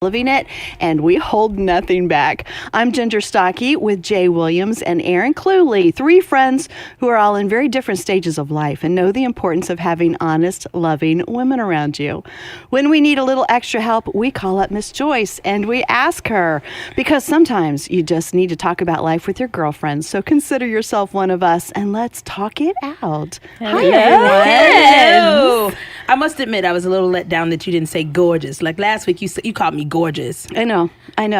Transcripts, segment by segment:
living it, and we hold nothing back. I'm Ginger Stocky with Jay Williams and Aaron Cluley, three friends who are all in very different stages of life and know the importance of having honest, loving women around you. When we need a little extra help, we call up Miss Joyce and we ask her, because sometimes you just need to talk about life with your girlfriends. So consider yourself one of us and let's talk it out. Hi, everyone. Hello. I must admit, I was a little let down that you didn't say gorgeous. Like last week, you called me gorgeous. I know. And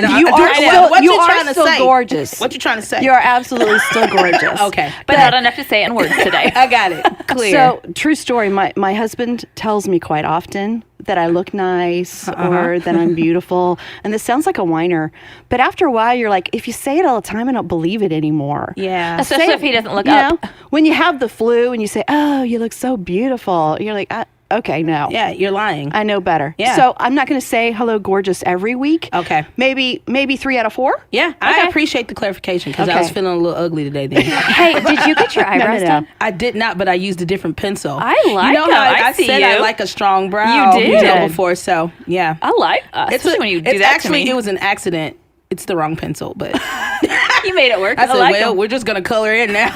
What you you are trying to still say? gorgeous. What you trying to say? You are absolutely still gorgeous. Okay. But not enough to say in words today. I got it. Clear. So, true story, my husband tells me quite often that I look nice or that I'm beautiful. And this sounds like a whiner. But after a while, you're like, if you say it all the time, I don't believe it anymore. Yeah. Especially if he doesn't look You up. know, when you have the flu and you say, oh, you look so beautiful, you're like, okay, no. Yeah, you're lying. I know better. Yeah. So I'm not going to say hello, gorgeous every week. Okay. Maybe 3 out of 4. Yeah, I appreciate the clarification because I was feeling a little ugly today. Then Hey, did you get your eyebrows done? I did not, but I used a different pencil. I like You know them. how I see said you. I like a strong brow. You did. Before, so yeah. I like us. Especially when you do that actually, to me. it was an accident. It's the wrong pencil, but You made it work. I said, like well, them. we're just gonna color in now.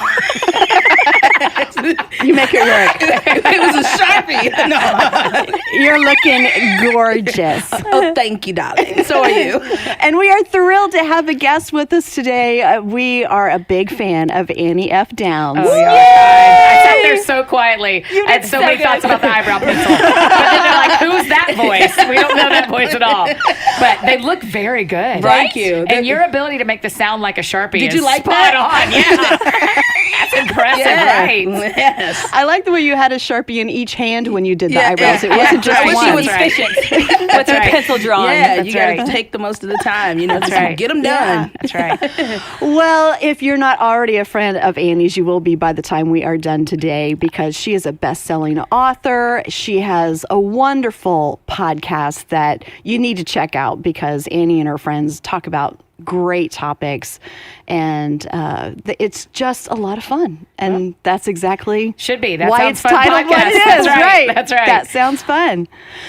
You make it work. It was a Sharpie. No. You're looking gorgeous. Oh, thank you, darling. So are you. And we are thrilled to have a guest with us today. We are a big fan of Annie F. Downs. Oh, yeah. I sat there so quietly. I had so many thoughts about the eyebrow pencil. But then they're like, who's that voice? We don't know that voice at all. But they look very good. Thank you. And your ability to make this sound like a Sharpie Did is you like spot that? on. Yeah. That's impressive, right? Yes. I like the way you had a Sharpie in each hand when you did the Yeah, eyebrows. It yeah. wasn't just I wish one. you was Right. Fishing with her pencil drawing. Yeah, That's you gotta right. take the most of the time. You know, That's just right. get them done. That's right. Well, if you're not already a friend of Annie's, you will be by the time we are done today because she is a best-selling author. She has a wonderful podcast that you need to check out because Annie and her friends talk about great topics, and it's just a lot of fun. And that's exactly Should be. That why sounds it's fun titled what podcast. it is. That's right. That's right. That sounds fun.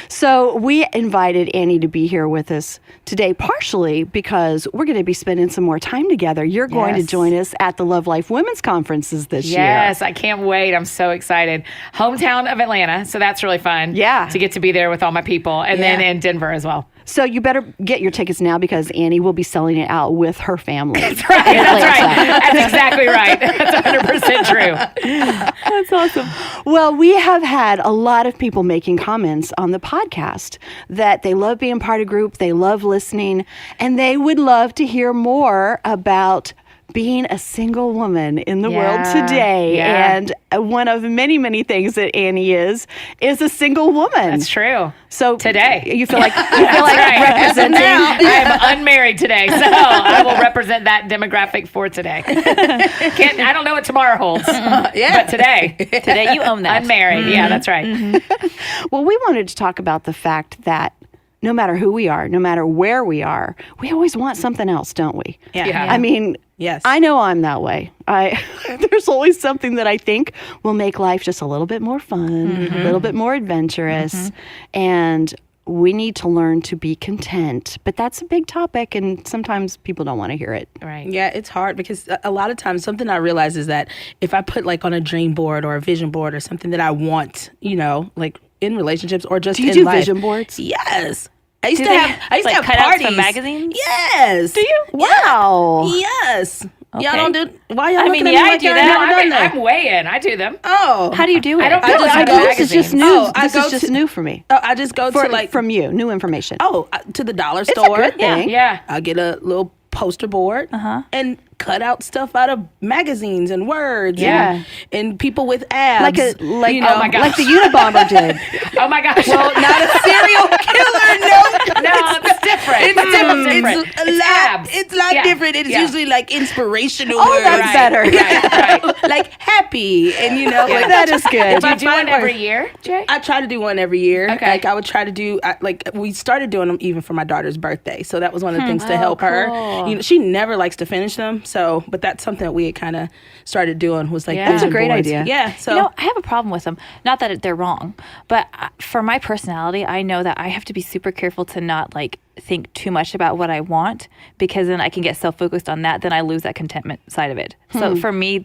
So we invited Annie to be here with us today, partially because we're going to be spending some more time together. You're going to Yes. join us at the Love Life Women's Conferences this year. Yes, I can't wait. I'm so excited. Hometown of Atlanta, so that's really fun. Yeah. To get to be there with all my people. And then in Denver as well. So you better get your tickets now because Annie will be selling it out with her family. That's right. That's exactly right. That's 100% true. That's awesome. Well, we have had a lot of people making comments on the podcast that they love being part of group, they love listening, and they would love to hear more about being a single woman in the world today. Yeah. And one of many, many things that Annie is a single woman. That's true. So Today. you feel like right. representing. I am unmarried today, so I will represent that demographic for today. I don't know what tomorrow holds, but today Today you own that. unmarried. Yeah, that's right. Well, we wanted to talk about the fact that no matter who we are, no matter where we are, we always want something else, don't we? Yeah. I mean, Yes. I know I'm that way. There's always something that I think will make life just a little bit more fun, a little bit more adventurous, and we need to learn to be content. But that's a big topic, and sometimes people don't want to hear it. Right. Yeah, it's hard because a lot of times something I realize is that if I put like on a dream board or a vision board or something that I want, you know, like in relationships or just Do you in do life. vision boards? Yes. I used Do to they have like have cutouts parties. from magazines? Yes. Do you? Wow. Yes. Okay. Y'all don't do. Why y'all I looking mean, at yeah, me I like do y'all that. never done that? I'm weighing. I do them. Oh. How do you do it? I don't I know. just I go- do This is just magazines. new. Oh, I this go is just to- new for me. I just go to like From you, new information. to the dollar It's a store. good thing. Yeah. I'll get a little poster board and cut out stuff out of magazines and words. Yeah. And people with abs. Like you know, oh my gosh. like the Unabomber did. Oh my gosh. Well, not a serial killer. no, it's different. It's different. different. It's a lot. abs. It's a lot Yeah. different. It's Yeah. usually like inspirational Oh, words. that's better. Right. Like happy and you know like That is good. Do you do one find every words. year, Jay? I try to do one every year. Okay. Like I would try to do like we started doing them even for my daughter's birthday. So that was one of the things to help her. cool. You know, she never likes to finish them. So, but that's something that we had kind of started doing was like Yeah. That's a vision great boards. idea. Yeah. So You know, I have a problem with them. Not that they're wrong, but for my personality, I know that I have to be super careful to not like think too much about what I want, because then I can get so focused on that, then I lose that contentment side of it. So for me,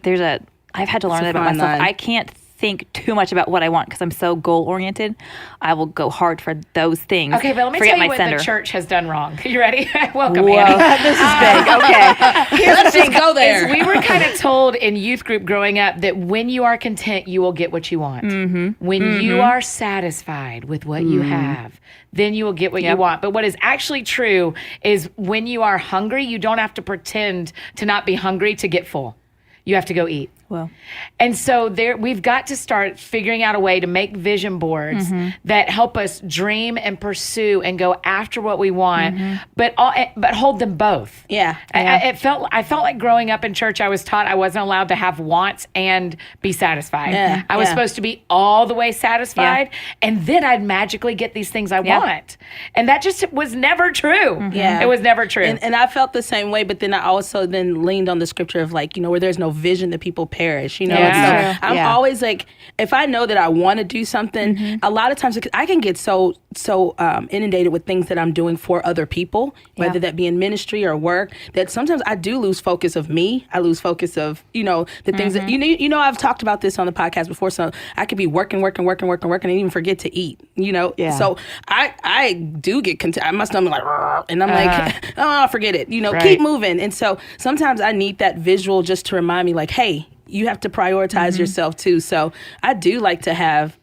I've had to learn that about fine myself. line. I can't think too much about what I want because I'm so goal oriented. I will go hard for those things. Okay, but let me forget tell you my what center. the church has done wrong. You ready? Welcome, Whoa, Annie. this is big. Okay. Let's just go there. We were kind of told in youth group growing up that when you are content, you will get what you want. When you are satisfied with what you have, then you will get what you want. But what is actually true is when you are hungry, you don't have to pretend to not be hungry to get full. You have to go eat. Well, And so we've got to start figuring out a way to make vision boards that help us dream and pursue and go after what we want, but hold them both. Yeah. I felt like growing up in church, I was taught I wasn't allowed to have wants and be satisfied. Yeah. I was supposed to be all the way satisfied, and then I'd magically get these things I want. And that just was never true. Yeah. It was never true. And I felt the same way, but then I also then leaned on the scripture of like, where there's no vision, that people perish, Yeah. And so I'm Yeah. always like, if I know that I want to do something, a lot of times I can get so inundated with things that I'm doing for other people, whether that be in ministry or work, that sometimes I do lose focus of me. I lose focus of, the things that, I've talked about this on the podcast before, so I could be working, and even forget to eat, Yeah. So I do get content. My stomach like, "Rrr," and I'm like, oh, forget it, Right. keep moving. And so sometimes I need that visual just to remind me like, hey, you have to prioritize yourself too. So I do like to have,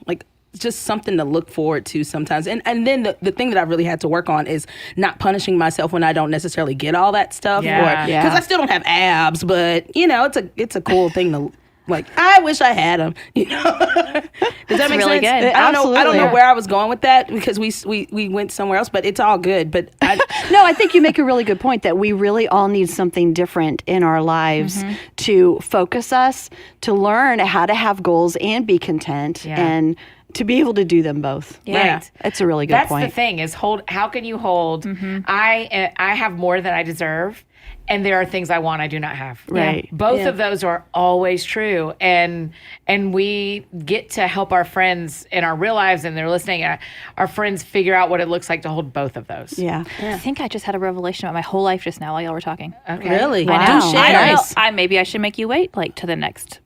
like just something to look forward to sometimes. And then the thing that I really had to work on is not punishing myself when I don't necessarily get all that stuff. Yeah. Because I still don't have abs, but it's a cool thing to like, I wish I had them. Does that make really sense? good. I don't know Absolutely. where I was going with that because we went somewhere else, but it's all good. But No, I think you make a really good point that we really all need something different in our lives to focus us, to learn how to have goals and be content, and to be able to do them both. Yeah. Right. That's a really good That's point. the thing is how can you hold, I have more than I deserve, and there are things I want I do not have. Right. Both of those are always true. And we get to help our friends in our real lives, and they're listening, our friends figure out what it looks like to hold both of those. Yeah. I think I just had a revelation about my whole life just now while y'all were talking. Okay. really, Wow. do share. I don't know. Nice. Maybe I should make you wait like to the next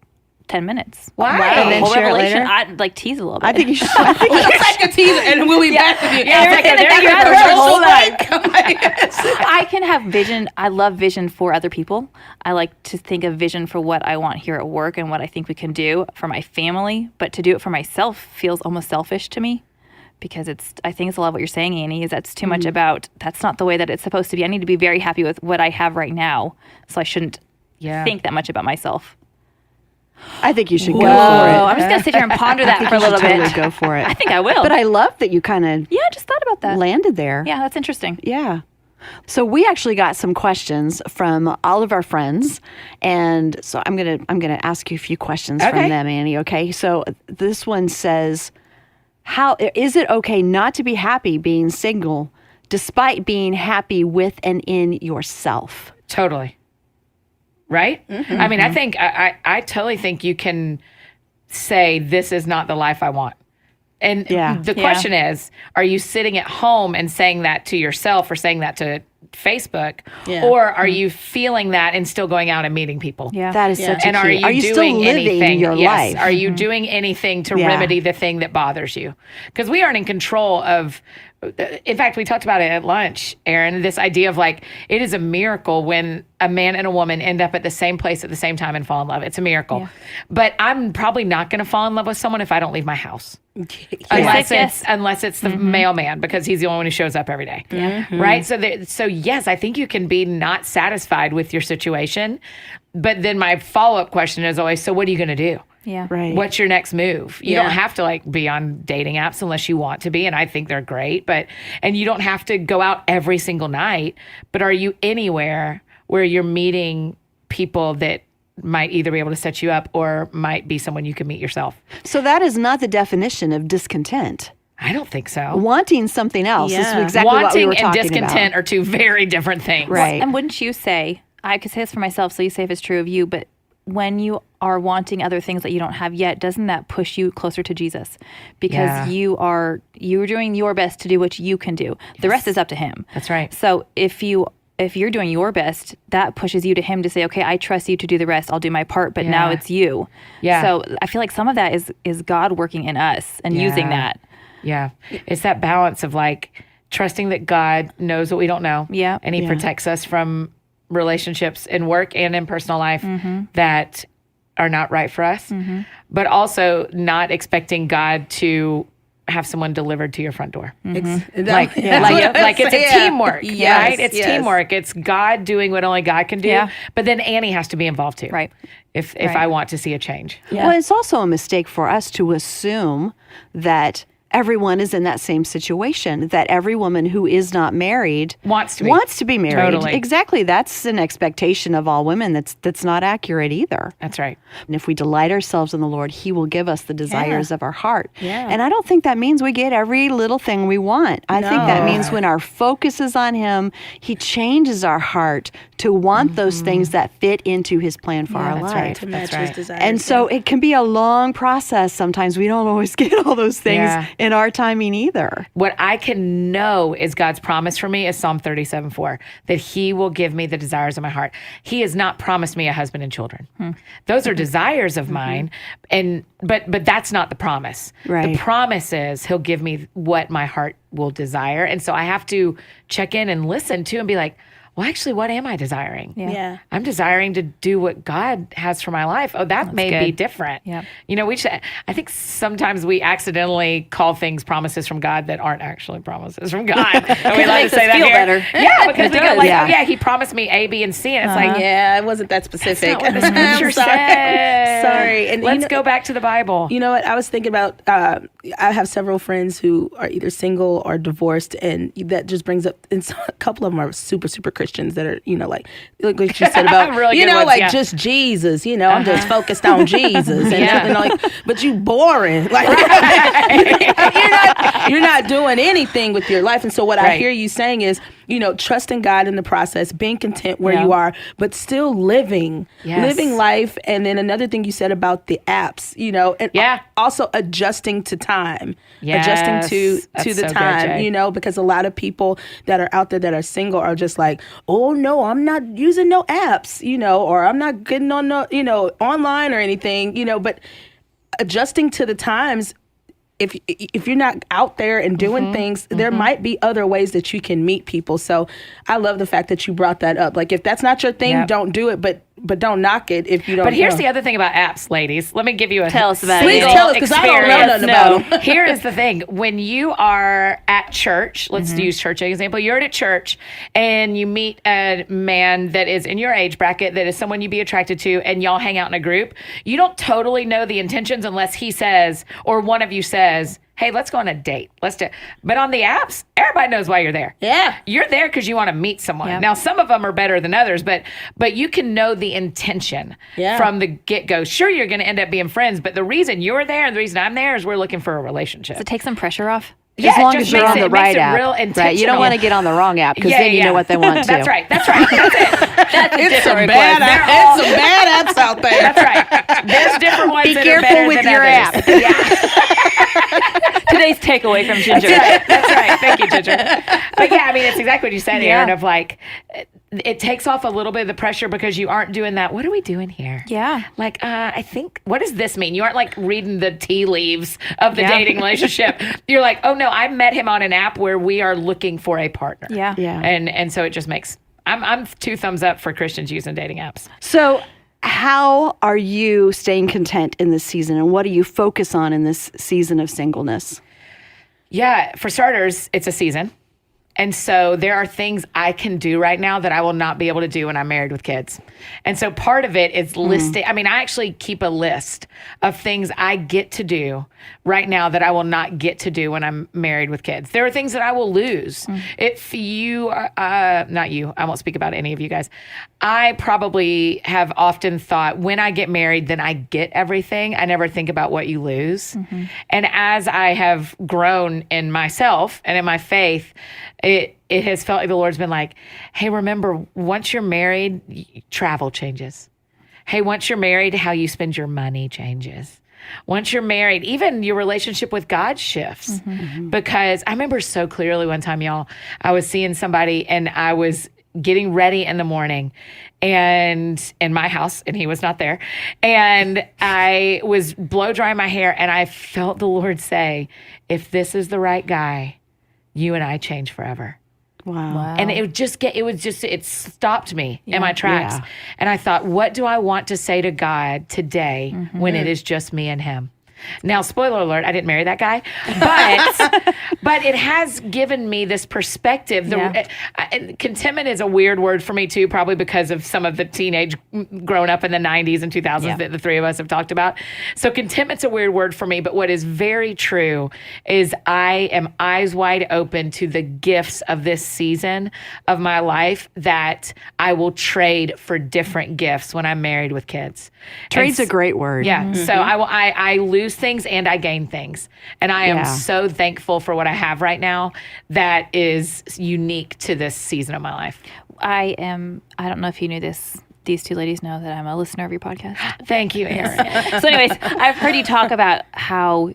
10 minutes. Why? And then Whole share it revelation. later? I'd like tease a little bit. I think you should. Let's take a teaser and we'll be back with you. Yeah, it's like Everything there you that go. you have Hold whole on. I can have vision. I love vision for other people. I like to think of vision for what I want here at work and what I think we can do for my family. But to do it for myself feels almost selfish to me, because I think it's a lot of what you're saying, Annie, is that's too much about, that's not the way that it's supposed to be. I need to be very happy with what I have right now. So I shouldn't think that much about myself. I think you should go Whoa, for it. I'm just going to sit here and ponder that for a You should little totally bit. go for it. I think I will. But I love that you kind of I just thought about that. landed there. Yeah, that's interesting. Yeah. So we actually got some questions from all of our friends, and so I'm gonna ask you a few questions from them, Annie. Okay. So this one says, "How is it okay not to be happy being single, despite being happy with and in yourself?" Totally. Right? I mean, I think, I totally think you can say, this is not the life I want. And the question is, are you sitting at home and saying that to yourself or saying that to Facebook? Yeah. Or are you feeling that and still going out and meeting people? Yeah. That is such a And key. are you still doing living anything? your Yes. life? Are you doing anything to Yeah. remedy the thing that bothers you? Because we aren't in control of. In fact, we talked about it at lunch, Aaron. This idea of like, it is a miracle when a man and a woman end up at the same place at the same time and fall in love. It's a miracle. Yeah. But I'm probably not going to fall in love with someone if I don't leave my house. Unless it's the mailman, because he's the only one who shows up every day. Right? So yes, I think you can be not satisfied with your situation. But then my follow-up question is always, so what are you going to do? Yeah. Right. What's your next move? You don't have to like be on dating apps unless you want to be. And I think they're great, and you don't have to go out every single night, but are you anywhere where you're meeting people that might either be able to set you up or might be someone you can meet yourself? So that is not the definition of discontent. I don't think so. Wanting something else is Yeah. exactly what we Wanting were and talking discontent about. are two very different things. Right. And wouldn't you say, I could say this for myself, so you say if it's true of you, but when you are wanting other things that you don't have yet, doesn't that push you closer to Jesus? Because Yeah. you're doing your best to do what you can do. The rest is up to him. That's right. So if you're doing your best, that pushes you to him to say, okay, I trust you to do the rest. I'll do my part, but now Yeah. it's you. Yeah. So I feel like some of that is God working in us and using that. Yeah. It's that balance of like trusting that God knows what we don't know. Yeah. And he protects us from relationships in work and in personal life that are not right for us, but also not expecting God to have someone delivered to your front door. Like it's a teamwork, right? It's teamwork. It's God doing what only God can do. Yeah. But then Annie has to be involved too. Right. If I want to see a change. Well, it's also a mistake for us to assume that everyone is in that same situation, that every woman who is not married Wants to be married. Totally. Exactly. That's an expectation of all women that's not accurate either. That's right. And if we delight ourselves in the Lord, he will give us the desires of our heart. Yeah. And I don't think that means we get every little thing we want. I think that means when our focus is on him, he changes our heart to want those things that fit into his plan for our that's life. right. To match his desires. And so it can be a long process. Sometimes we don't always get all those things Yeah. in our timing either. What I can know is God's promise for me is Psalm 37:4, that he will give me the desires of my heart. He has not promised me a husband and children. Those are desires of mine. But that's not the promise. Right. The promise is he'll give me what my heart will desire. And so I have to check in and listen to and be like, well, actually, what am I desiring? Yeah. I'm desiring to do what God has for my life. Oh, that may be good. different. Yeah. You know, I think sometimes we accidentally call things promises from God that aren't actually promises from God. And we like to makes say us that feel here. better. Yeah, because we go like, Yeah. oh yeah, he promised me A, B, and C. And it's like, Yeah, it wasn't that specific. that's not what the scripture says. Sorry. And Let's go back to the Bible. You know what? I was thinking about, I have several friends who are either single or divorced, and that just brings up, and so a couple of them are super, super Christians that are, like what you said about, Really good ones, yeah. just Jesus, I'm just focused on Jesus. And, Yeah. and like, but you boring. Like, you're not doing anything with your life. And so what I Right. hear you saying is, trusting God in the process, being content where Yeah. you are, but still living Yes. life. And then another thing you said about the apps, and Yeah. also adjusting to time, Yes. adjusting to That's the so good, time, Jay. because a lot of people that are out there that are single are just like, oh no, I'm not using no apps, or I'm not getting on no, online or anything, but adjusting to the times. If you're not out there and doing things, there might be other ways that you can meet people. So I love the fact that you brought that up. Like, if that's not your thing, Yep. don't do it, but don't knock it if you don't. But here's the other thing about apps, ladies. Let me give you a Tell us about it. Please Annie. tell us, 'cause I don't know nothing about them. Here is the thing. When you are at church, let's use church as an example. You're at church and you meet a man that is in your age bracket, that is someone you'd be attracted to, and y'all hang out in a group. You don't totally know the intentions unless he says, or one of you says, hey, let's go on a date. Let's do. But on the apps, everybody knows why you're there. Yeah. You're there because you want to meet someone. Yeah. Now, some of them are better than others, but you can know the intention from the get-go. Sure, you're going to end up being friends, but the reason you're there and the reason I'm there is we're looking for a relationship. Does it take some pressure off? Yeah, as long it as just you're makes on it- the it makes right it app. real Right. You intentional. don't want to get on the wrong app because then you know what they want to. That's right. That's it. It's some bad apps out there. That's right. There's different ones Be that careful are better with than your others. app. Yeah. Today's takeaway from Ginger. That's right. Thank you, Ginger. But yeah, I mean, it's exactly what you said, Aaron, Yeah. of like, it takes off a little bit of the pressure because you aren't doing that. What are we doing here? Yeah. Like, I think, what does this mean? You aren't like reading the tea leaves of the Yeah. dating relationship. You're like, oh no, I met him on an app where we are looking for a partner. Yeah. Yeah. And so it just makes, I'm 2 thumbs up for Christians using dating apps. So, how are you staying content in this season, and what do you focus on in this season of singleness? Yeah, for starters, it's a season. And so there are things I can do right now that I will not be able to do when I'm married with kids. And so part of it is listing. I mean, I actually keep a list of things I get to do right now that I will not get to do when I'm married with kids. There are things that I will lose. If you, not you, I won't speak about any of you guys. I probably have often thought when I get married, then I get everything. I never think about what you lose. And as I have grown in myself and in my faith, it has felt like the Lord's been like, hey, remember, once you're married, travel changes. Hey, once you're married, how you spend your money changes. Once you're married, even your relationship with God shifts. Because I remember so clearly one time, y'all, I was seeing somebody and I was getting ready in the morning and in my house, and he was not there. And I was blow drying my hair, and I felt the Lord say, if this is the right guy, you and I change forever. Wow. And it stopped me in my tracks. Yeah. And I thought, what do I want to say to God today when it is just me and him? Now, spoiler alert, I didn't marry that guy, but it has given me this perspective. Contentment is a weird word for me too, probably because of some of the teenage grown up in the 90s and 2000s that the three of us have talked about. So contentment's a weird word for me, but what is very true is I am eyes wide open to the gifts of this season of my life that I will trade for different gifts when I'm married with kids. Trade's a great word. Yeah. So I lose things and I gain things. And I am so thankful for what I have right now that is unique to this season of my life. I don't know if you knew this. These two ladies know that I'm a listener of your podcast. Thank you, Erin. So anyways, I've heard you talk about how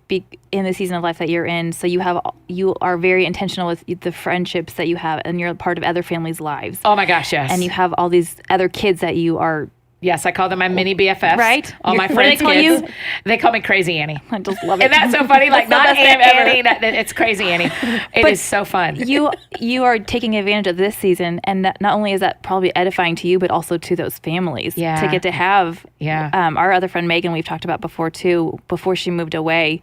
in the season of life that you're in, so you are very intentional with the friendships that you have, and you're a part of other families' lives. Oh my gosh, yes. And you have all these other kids that you are. Yes, I call them my mini BFFs. Right? All my What do friends' they call kids. you? They call me Crazy Annie. I just love it. And that's so funny. Like, not That's the best Annie, name ever. it's Crazy Annie. It is so fun. You are taking advantage of this season, and that not only is that probably edifying to you, but also to those families. Yeah. To get to have. Yeah. Our other friend Megan, we've talked about before too. Before she moved away,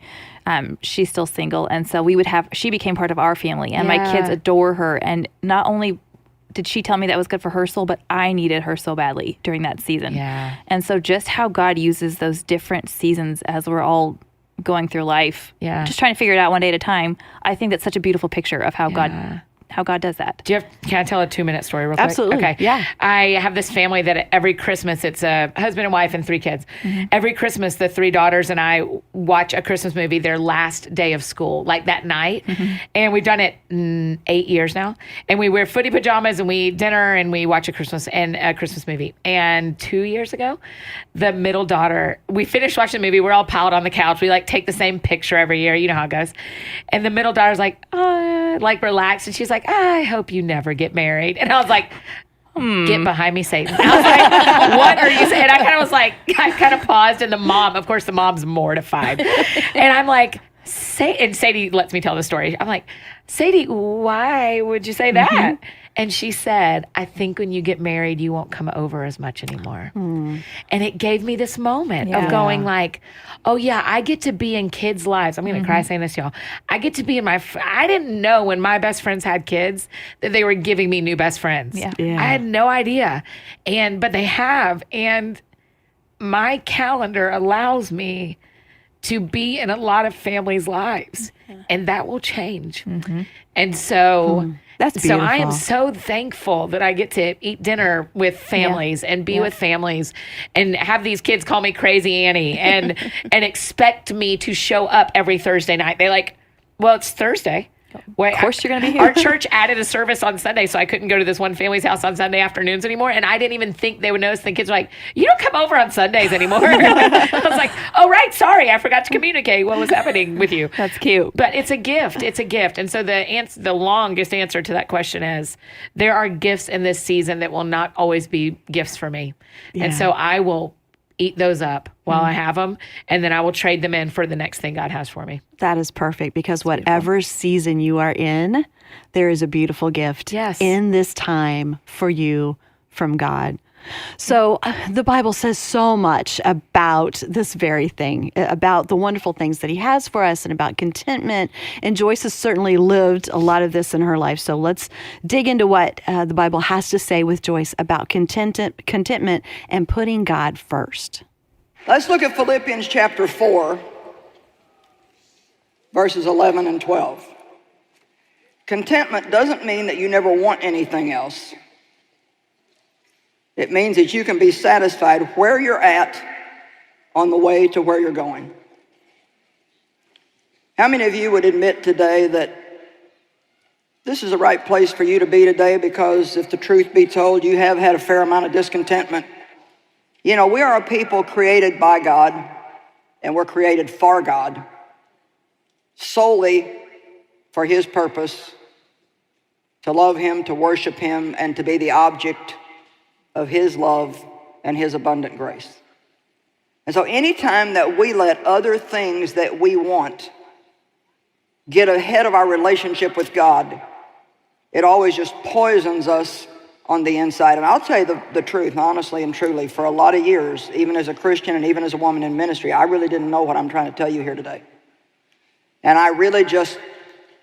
she's still single, and so she became part of our family, and my kids adore her. And not only did she tell me that was good for her soul, but I needed her so badly during that season. Yeah. And so just how God uses those different seasons as we're all going through life, just trying to figure it out one day at a time. I think that's such a beautiful picture of how God does that. Can I tell a 2-minute story real quick? Absolutely. Okay. Yeah. I have this family that every Christmas, it's a husband and wife and 3 kids. Every Christmas, the 3 daughters and I watch a Christmas movie their last day of school, like that night. And we've done it 8 years now. And we wear footy pajamas and we eat dinner and we watch a Christmas movie. And 2 years ago, the middle daughter, we finished watching the movie. We're all piled on the couch. We take the same picture every year. You know how it goes. And the middle daughter's relaxed. And she's like, I hope you never get married. And I was like, get behind me, Satan. I was like, what are you saying? I kind of paused, and the mom's mortified. And I'm like, and Sadie lets me tell the story. I'm like, Sadie, why would you say that? And she said, I think when you get married, you won't come over as much anymore. And it gave me this moment of going oh yeah, I get to be in kids' lives. I'm going to cry saying this, y'all. I get to be in I didn't know when my best friends had kids that they were giving me new best friends. Yeah. Yeah. I had no idea. But they have. And my calendar allows me to be in a lot of families' lives. And that will change. And so... That's beautiful. So I am so thankful that I get to eat dinner with families and be with families and have these kids call me Crazy Annie and expect me to show up every Thursday night. They well, it's Thursday. Of course you're going to be here. Our church added a service on Sunday, so I couldn't go to this one family's house on Sunday afternoons anymore. And I didn't even think they would notice. The kids were like, you don't come over on Sundays anymore. I was like, oh, right. Sorry. I forgot to communicate what was happening with you. That's cute. But it's a gift. It's a gift. And so the longest answer to that question is there are gifts in this season that will not always be gifts for me. Yeah. And so I will eat those up while I have them, and then I will trade them in for the next thing God has for me. That is perfect, because whatever season you are in, there is a beautiful gift in this time for you from God. So the Bible says so much about this very thing, about the wonderful things that he has for us and about contentment. And Joyce has certainly lived a lot of this in her life. So let's dig into what the Bible has to say with Joyce about contentment and putting God first. Let's look at Philippians chapter 4, verses 11 and 12. Contentment doesn't mean that you never want anything else. It means that you can be satisfied where you're at on the way to where you're going. How many of you would admit today that this is the right place for you to be today, because if the truth be told, you have had a fair amount of discontentment You know, we are a people created by God, and we're created for God, solely for His purpose, to love Him, to worship Him, and to be the object of His love and His abundant grace. And so anytime that we let other things that we want get ahead of our relationship with God, it always just poisons us on the inside. And I'll tell you the truth, honestly and truly, for a lot of years, even as a Christian and even as a woman in ministry, I really didn't know what I'm trying to tell you here today. And I really just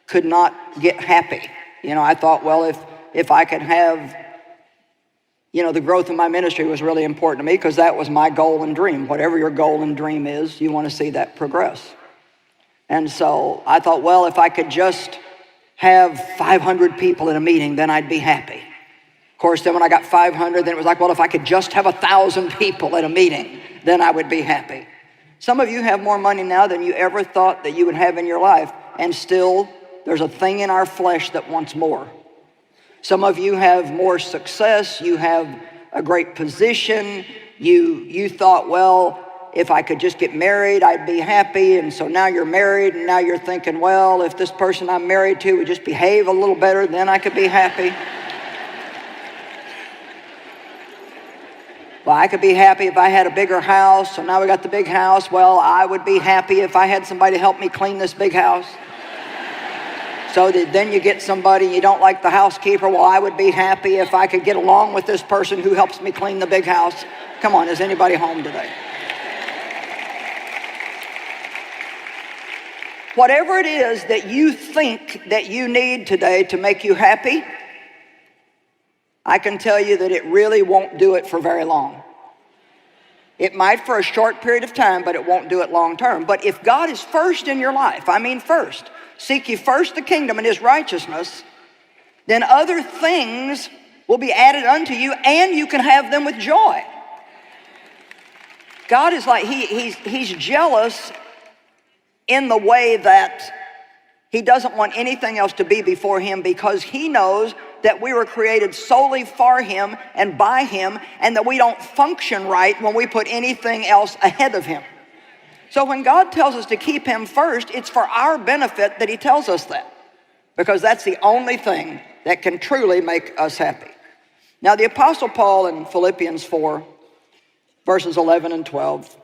could not get happy. You know, I thought, well, if I could have, you know, the growth of my ministry was really important to me, because that was my goal and dream. Whatever your goal and dream is, you want to see that progress. And so I thought, well, if I could just have 500 people in a meeting, then I'd be happy. Of course, then when I got 500, then it was like, well, if I could just have 1,000 people at a meeting, then I would be happy. Some of you have more money now than you ever thought that you would have in your life, and still there's a thing in our flesh that wants more. Some of you have more success, you have a great position, you thought, well, if I could just get married, I'd be happy, and so now you're married, and now you're thinking, well, if this person I'm married to would just behave a little better, then I could be happy. Well, I could be happy if I had a bigger house, so now we got the big house. Well, I would be happy if I had somebody to help me clean this big house. So then you get somebody, you don't like the housekeeper. Well, I would be happy if I could get along with this person who helps me clean the big house. Come on, is anybody home today? Whatever it is that you think that you need today to make you happy, I can tell you that it really won't do it for very long. It might for a short period of time, but it won't do it long term. But if God is first in your life, I mean first, seek ye first the kingdom and His righteousness, then other things will be added unto you, and you can have them with joy. God is like, He's jealous in the way that He doesn't want anything else to be before Him, because He knows that we were created solely for Him and by Him, and that we don't function right when we put anything else ahead of Him. So when God tells us to keep Him first, it's for our benefit that He tells us that, because that's the only thing that can truly make us happy. Now, the Apostle Paul in Philippians 4, verses 11 and 12,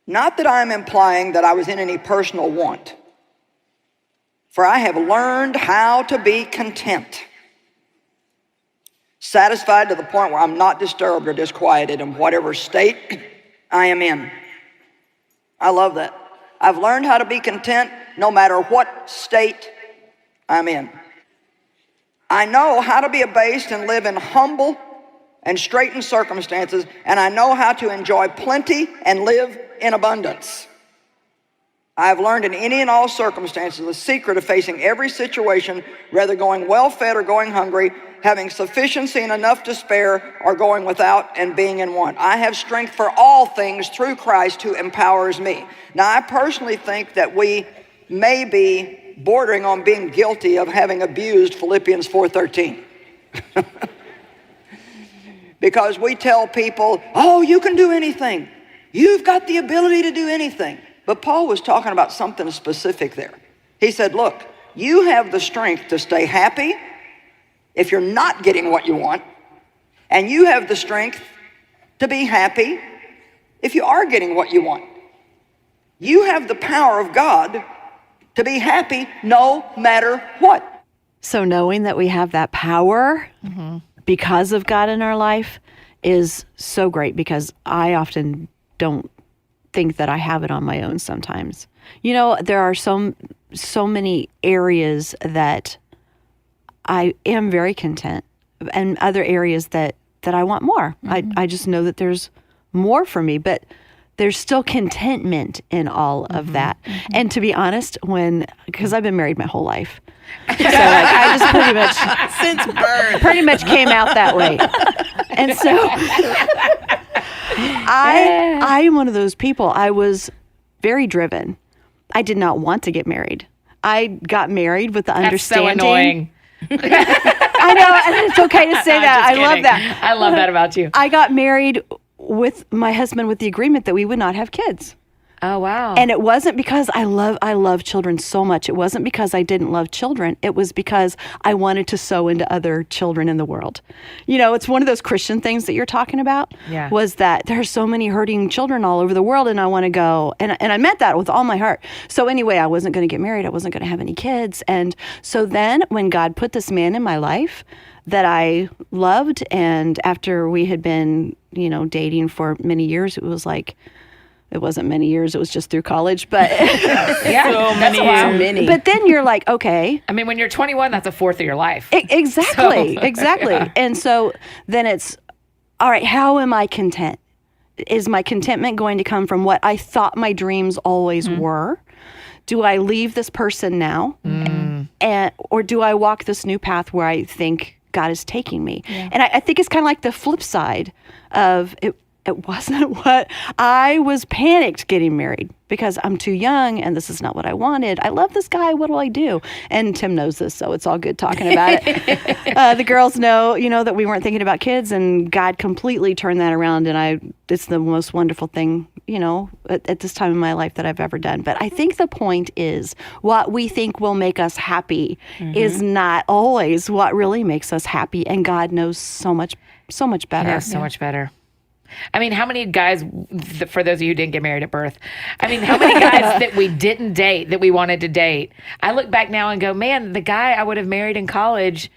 not that I am implying that I was in any personal want, for I have learned how to be content, satisfied to the point where I'm not disturbed or disquieted in whatever state I am in. I love that. I've learned how to be content no matter what state I'm in. I know how to be abased and live in humble and straitened circumstances, and I know how to enjoy plenty and live in abundance. I have learned in any and all circumstances the secret of facing every situation, whether going well-fed or going hungry, having sufficiency and enough to spare, or going without and being in want. I have strength for all things through Christ who empowers me. Now, I personally think that we may be bordering on being guilty of having abused Philippians 4:13. Because we tell people, oh, you can do anything. You've got the ability to do anything. But Paul was talking about something specific there. He said, look, you have the strength to stay happy if you're not getting what you want, and you have the strength to be happy if you are getting what you want. You have the power of God to be happy no matter what. So knowing that we have that power because of God in our life is so great, because I often don't think that I have it on my own sometimes. You know, there are so many areas that I am very content, and other areas that I want more. I just know that there's more for me, but there's still contentment in all of that. And to be honest, because I've been married my whole life, so like, I just pretty much Since birth. pretty much came out that way. And so I am one of those people. I was very driven. I did not want to get married. I got married with the That's so understanding. annoying. I know, and it's okay to say that. I love that. I love that about you. I got married with my husband with the agreement that we would not have kids. Oh, wow. And it wasn't because I love children so much. It wasn't because I didn't love children. It was because I wanted to sow into other children in the world. You know, it's one of those Christian things that you're talking about. Yeah. Was that there's so many hurting children all over the world, and I want to go. And I meant that with all my heart. So anyway, I wasn't going to get married. I wasn't going to have any kids. And so then when God put this man in my life that I loved, and after we had been, you know, dating for many years, it was like, it wasn't many years. It was just through college, but Yeah, So that's a while. many. but then you're like, okay, I mean, when you're 21, that's a fourth of your life. exactly, So, exactly. yeah. And so then it's, all right, how am I content? Is my contentment going to come from what I thought my dreams always were? Do I leave this person now? Or do I walk this new path where I think God is taking me? And I think it's kind of like the flip side of it. It wasn't what I was panicked getting married because I'm too young and this is not what I wanted. I love this guy. What do I do? And Tim knows this, so it's all good talking about it. The girls know, you know, that we weren't thinking about kids, and God completely turned that around. And it's the most wonderful thing, you know, at this time in my life that I've ever done. But I think the point is what we think will make us happy is not always what really makes us happy. And God knows so much better. Yeah, so much better. I mean, how many guys, for those of you who didn't get married at birth, I mean, how many guys that we didn't date that we wanted to date? I look back now and go, man, the guy I would have married in college,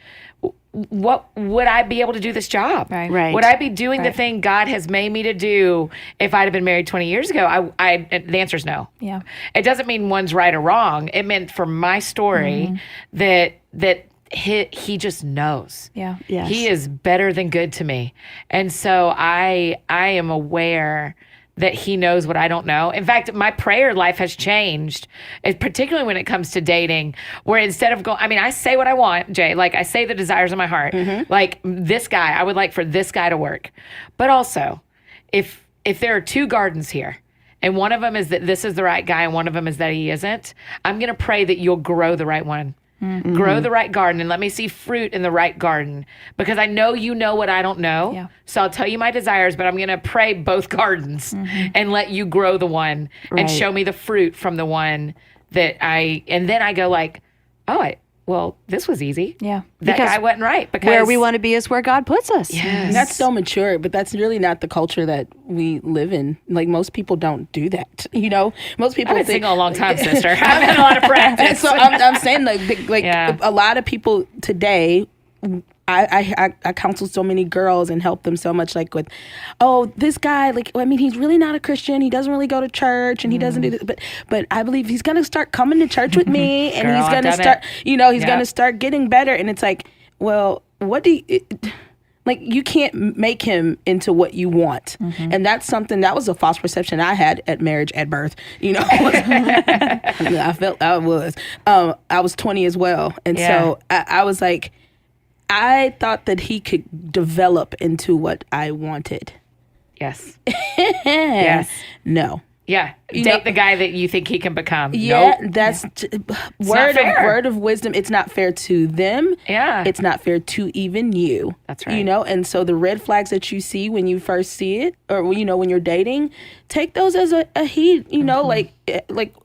what would I be able to do this job? Right. Would I be doing the thing God has made me to do if I'd have been married 20 years ago? The answer is no. Yeah. It doesn't mean one's right or wrong. It meant for my story that he just knows. Yeah. Yes. He is better than good to me. And so I am aware that he knows what I don't know. In fact, my prayer life has changed, particularly when it comes to dating, where instead of going, I mean, I say what I want, Jay, like I say the desires of my heart, like this guy, I would like for this guy to work. But also, if there are two gardens here, and one of them is that this is the right guy and one of them is that he isn't, I'm going to pray that you'll grow the right one. Grow the right garden and let me see fruit in the right garden, because I know you know what I don't know. Yeah. So I'll tell you my desires, but I'm going to pray both gardens and let you grow the one Right. and show me the fruit from the one and then I go like, well, this was easy. Yeah. That Because guy wasn't right because where we want to be is where God puts us. Yes. That's so mature, but that's really not the culture that we live in. Like, most people don't do that. You know, most people I've been think single a long time, sister. I've had a lot of practice. So I'm saying like Yeah. a lot of people today. I counsel so many girls and help them so much, like with, oh, this guy, like, I mean, he's really not a Christian. He doesn't really go to church and he doesn't do this, but I believe he's going to start coming to church with me and Girl, he's I've going to done start, it. you know, he's Yep. going to start getting better. And it's like, well, what do you, like, you can't make him into what you want. And that's something, that was a false perception I had at marriage at birth. You know, I felt I was 20 as well. And so I was like, I thought that he could develop into what I wanted. Yes. Yes. No. Yeah. You Date know- the guy that you think he can become. Yeah, Nope. that's not fair. word of wisdom. It's not fair to them. Yeah. It's not fair to even you. That's right. You know, and so the red flags that you see when you first see it, or, you know, when you're dating, take those as a heed, you know, like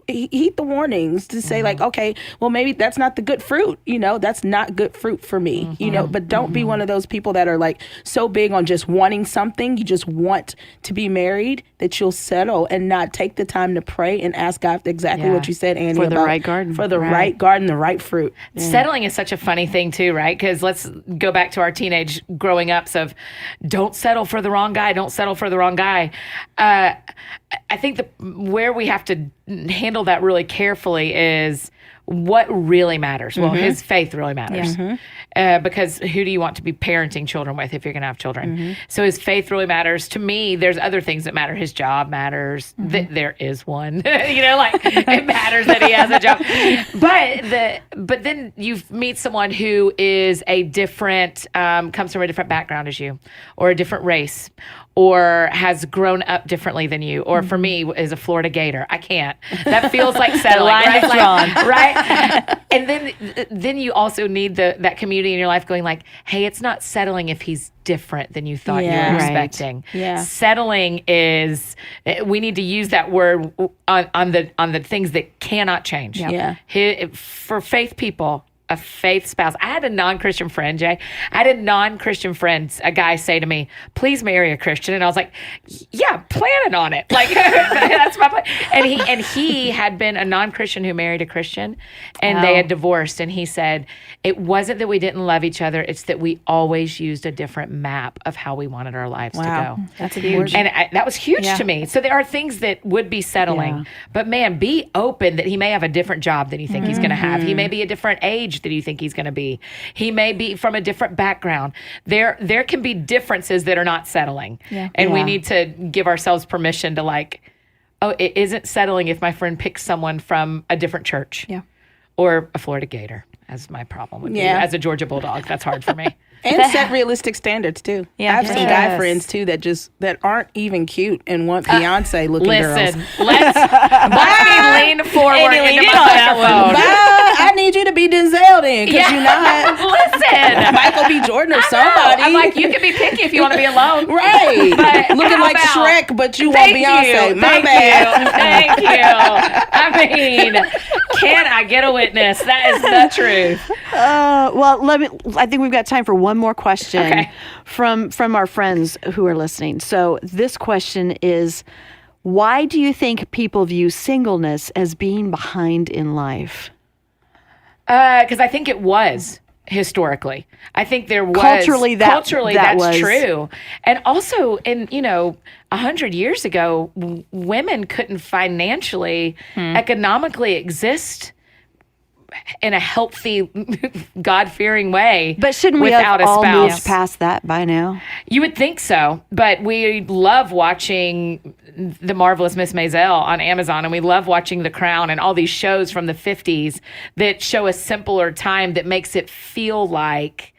heed the warnings to say like, okay, well, maybe that's not the good fruit, you know, that's not good fruit for me, you know, but don't be one of those people that are like so big on just wanting something, you just want to be married, that you'll settle and not take the time to pray and ask God exactly Yeah. what you said, Andy, For the about right garden. for the Right. right garden, the right fruit. Settling is such a funny thing too, right? Because let's go back to our teenage growing ups of don't settle for the wrong guy, don't settle for the wrong guy. I think where we have to handle that really carefully is what really matters. Well, his faith really matters. Because who do you want to be parenting children with if you're going to have children? So his faith really matters. To me, there's other things that matter. His job matters. There is one. You know, like it matters that he has a job. But then you meet someone who is a different, comes from a different background as you, or a different race, or has grown up differently than you, or for me is a Florida Gator. I can't. That feels like settling. line right? is drawn. Right? And then you also need that community in your life going like, hey, it's not settling if he's different than you thought you Yeah. were Right. expecting. Yeah. Settling is, we need to use that word on the things that cannot change. Yeah. For faith people, a faith spouse. I had a non-Christian friend, Jay. I had a non-Christian friend, a guy say to me, please marry a Christian. And I was like, yeah, planning on it. Like, that's my plan. And he had been a non-Christian who married a Christian, and they had divorced. And he said, it wasn't that we didn't love each other. It's that we always used a different map of how we wanted our lives to go. That's huge. And that was huge to me. So there are things that would be settling, Yeah. but man, be open that he may have a different job than you think he's going to have. He may be a different age that you think he's going to be. He may be from a different background. There can be differences that are not settling. Yeah. And we Yeah. need to give ourselves permission to like, oh, it isn't settling if my friend picks someone from a different church. Yeah. Or a Florida Gator, as my problem would be. Yeah. As a Georgia Bulldog, that's hard for me. And set realistic standards too. Yeah. I have some guy Yes. friends too that aren't even cute and want Beyonce looking Listen, girls. let's lean forward And he into leaned my in on that microphone. Bye. I need you to be Denzel then, because you're not Listen, Michael B. Jordan or I know. somebody. I'm like, you can be picky if you want to be alone. right, But looking how like about- Shrek, but you want Thank Beyonce. you. My Thank bad. you. Thank you. I mean, can I get a witness? That is the truth. Well, I think we've got time for one more question Okay. from our friends who are listening. So this question is, why do you think people view singleness as being behind in life? Because I think it was historically. I think there was Culturally, that that's was- true. And also, 100 years ago, women couldn't financially, economically exist in a healthy, God-fearing way. But shouldn't we without have a all spouse? moved past that by now? You would think so, but we love watching The Marvelous Miss Maisel on Amazon, and we love watching The Crown and all these shows from the 50s that show a simpler time that makes it feel like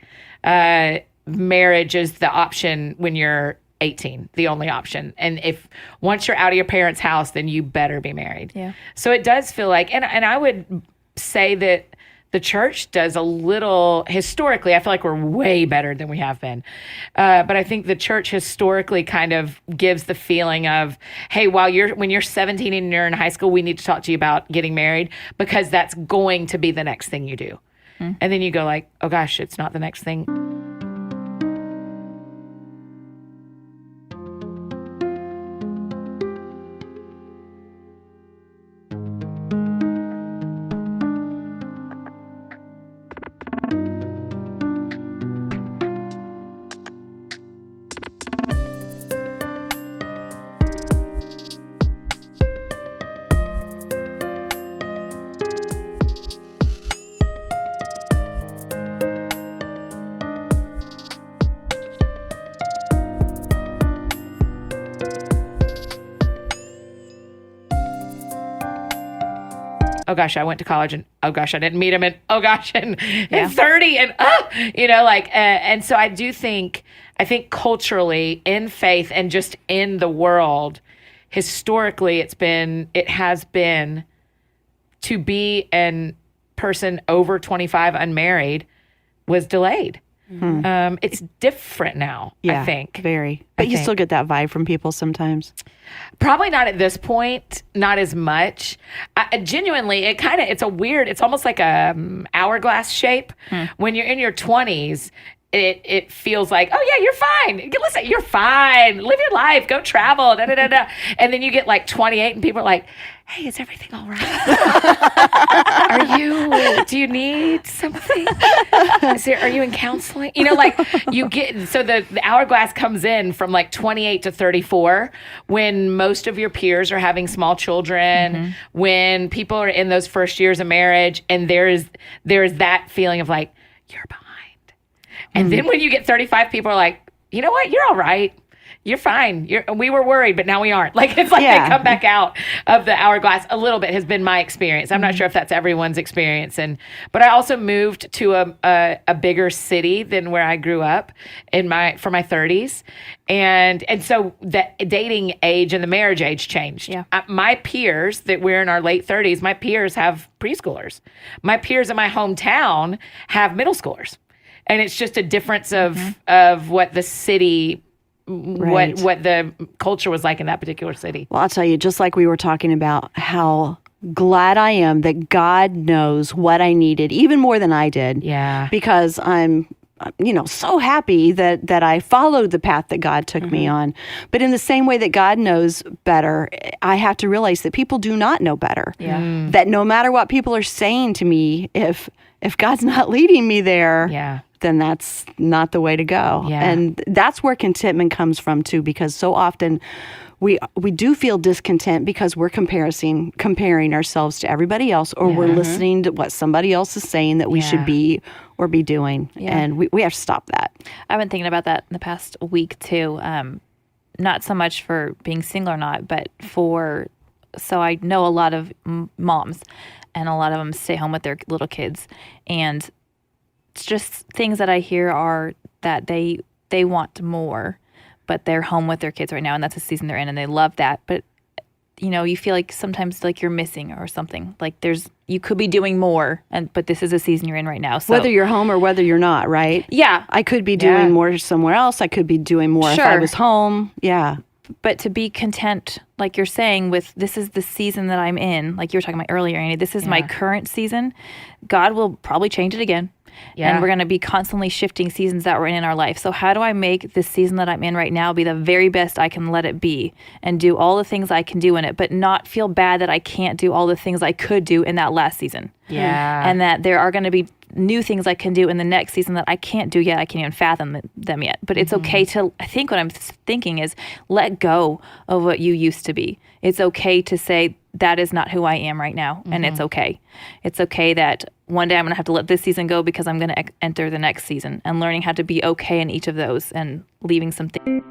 marriage is the option when you're 18, the only option. And if once you're out of your parents' house, then you better be married. Yeah. So it does feel like, and I would say that the church does a little, historically, I feel like we're way better than we have been. But I think the church historically kind of gives the feeling of, hey, when you're 17 and you're in high school, we need to talk to you about getting married, because that's going to be the next thing you do. And then you go like, oh gosh, it's not the next thing. Oh gosh, I went to college, and oh gosh, I didn't meet him, and oh gosh, and 30, and and so I think culturally, in faith, and just in the world, historically, it has been to be a person over 25 unmarried was delayed. It's different now, Yeah, I think. very. But you think. still get that vibe from people sometimes. Probably not at this point, not as much. Genuinely, it's it's almost like a hourglass shape. When you're in your 20s, it feels like, oh yeah, you're fine. Listen, you're fine. Live your life. Go travel. Da, da, da, da. And then you get like 28 and people are like, hey, is everything all right? Do you need something? Are you in counseling? You get, so the hourglass comes in from like 28 to 34 when most of your peers are having small children, when people are in those first years of marriage, and there's that feeling of like, you're behind. And then when you get 35, people are like, you know what? You're all right. you're fine. We were worried, but now we aren't. Like, it's like Yeah. they come back out of the hourglass a little bit has been my experience. I'm not sure if that's everyone's experience. But I also moved to a bigger city than where I grew up for my 30s. And so the dating age and the marriage age changed. Yeah. My peers that we're in our late 30s, my peers have preschoolers. My peers in my hometown have middle schoolers. And it's just a difference of what the city, Right. what the culture was like in that particular city. Well, I'll tell you, just like we were talking about how glad I am that God knows what I needed, even more than I did. Yeah. Because I'm, so happy that I followed the path that God took me on. But in the same way that God knows better, I have to realize that people do not know better. Yeah. That no matter what people are saying to me, if God's not leading me there, Yeah. then that's not the way to go. Yeah. And that's where contentment comes from too, because so often we do feel discontent because we're comparing ourselves to everybody else, or we're listening to what somebody else is saying that we should be or be doing. Yeah. And we have to stop that. I've been thinking about that in the past week too. Not so much for being single or not, but so I know a lot of moms, and a lot of them stay home with their little kids, and it's just things that I hear are that they want more, but they're home with their kids right now, and that's the season they're in, and they love that. But you feel like sometimes like you're missing or something. Like you could be doing more, but this is a season you're in right now. So Whether you're home or whether you're not, right? yeah, I could be doing more somewhere else. I could be doing more if I Sure. was home. Yeah. but to be content, like you're saying, with this is the season that I'm in, like you were talking about earlier, Annie, this is my current season. God will probably change it again. Yeah. And we're going to be constantly shifting seasons that we're in our life. So how do I make this season that I'm in right now be the very best I can let it be, and do all the things I can do in it, but not feel bad that I can't do all the things I could do in that last season. Yeah. And that there are going to be new things I can do in the next season that I can't do yet. I can't even fathom them yet. But it's okay to, I think what I'm thinking is, let go of what you used to be. It's okay to say, that is not who I am right now. And it's okay. It's okay that one day I'm going to have to let this season go because I'm going to enter the next season, and learning how to be okay in each of those and leaving some things.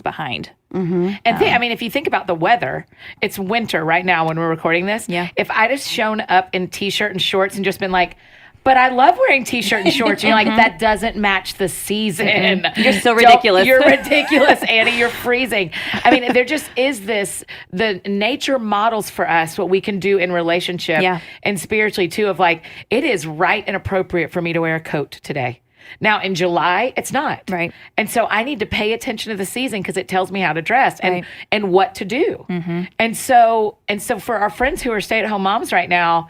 Behind. And I mean, if you think about the weather, it's winter right now when we're recording this. Yeah. If I'd have shown up in t-shirt and shorts and just been like, but I love wearing t-shirt and shorts, and you're like, that doesn't match the season. You're so ridiculous. You're ridiculous, Annie. You're freezing. I mean, there just is this, the nature models for us what we can do in relationship and spiritually too, of like, it is right and appropriate for me to wear a coat today. Now, in July, it's not. Right. And so I need to pay attention to the season because it tells me how to dress and what to do. And so for our friends who are stay-at-home moms right now,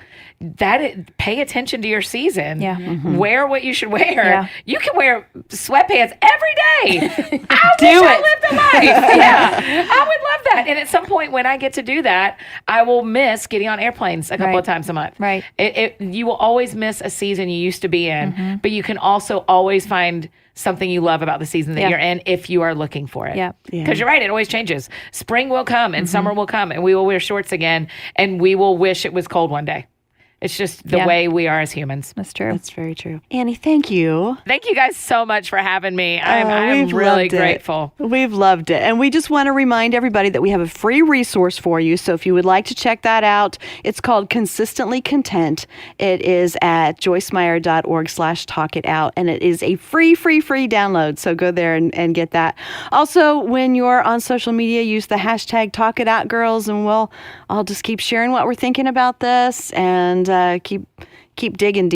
pay attention to your season. Yeah. Wear what you should wear. Yeah. You can wear sweatpants every day. I lived a life. Yeah. I would love that. And at some point when I get to do that, I will miss getting on airplanes a couple of times a month. Right. You will always miss a season you used to be in, but you can also always find something you love about the season that you're in if you are looking for it. Yeah. Because you're right, it always changes. Spring will come and summer will come, and we will wear shorts again, and we will wish it was cold one day. It's just the way we are as humans. That's true. That's very true. Annie, thank you. Thank you guys so much for having me. I'm We've really loved it. grateful. We've loved it. And we just want to remind everybody that we have a free resource for you. So if you would like to check that out, it's called Consistently Content. It is at joycemeyer.org/talkitout. And it is a free download. So go there and get that. Also, when you're on social media, use the hashtag #TalkItOutGirls, and I'll just keep sharing what we're thinking about this, and keep digging deep.